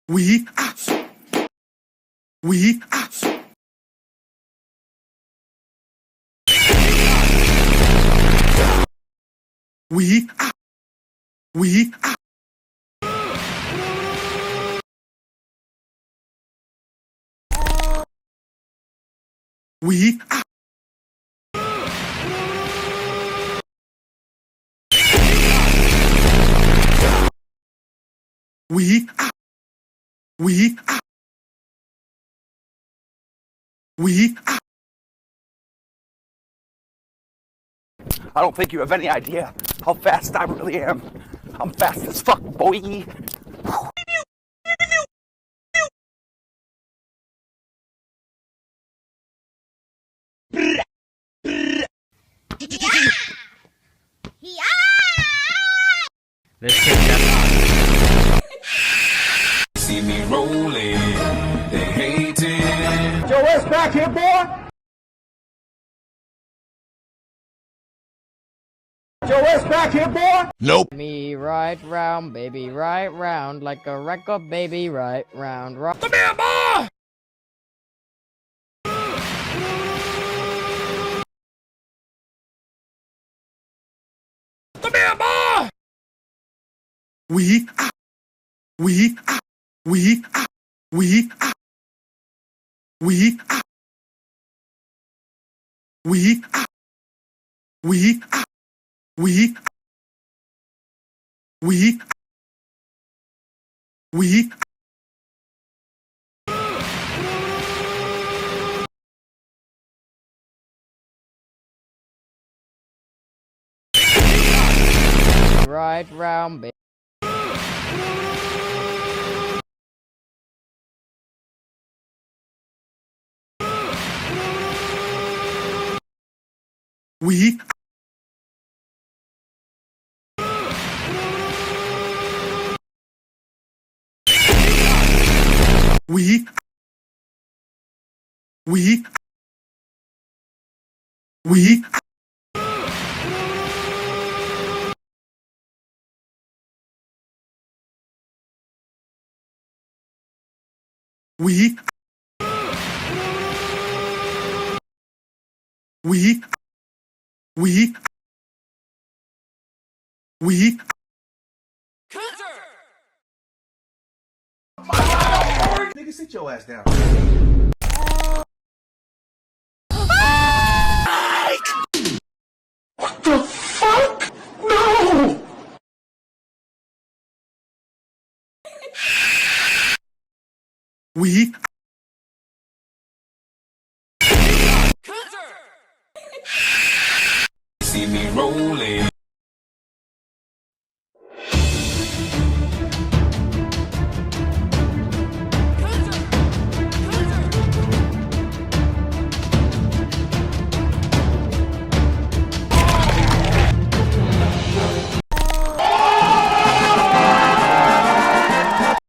We we we we we we we we I don't think you have any idea how fast I really am. I'm fast as fuck, boy. This kid got See me rolling, they hate it. Joe West back here, boy. Joe West back here, boy. Nope. me right round, baby, right round, like a record, baby, right round, rock. Come here, boy. Come here, boy. we we we we we we we we we we Right round, baby. we we we we we we we we Nigga, sit your ass down. we See me rolling.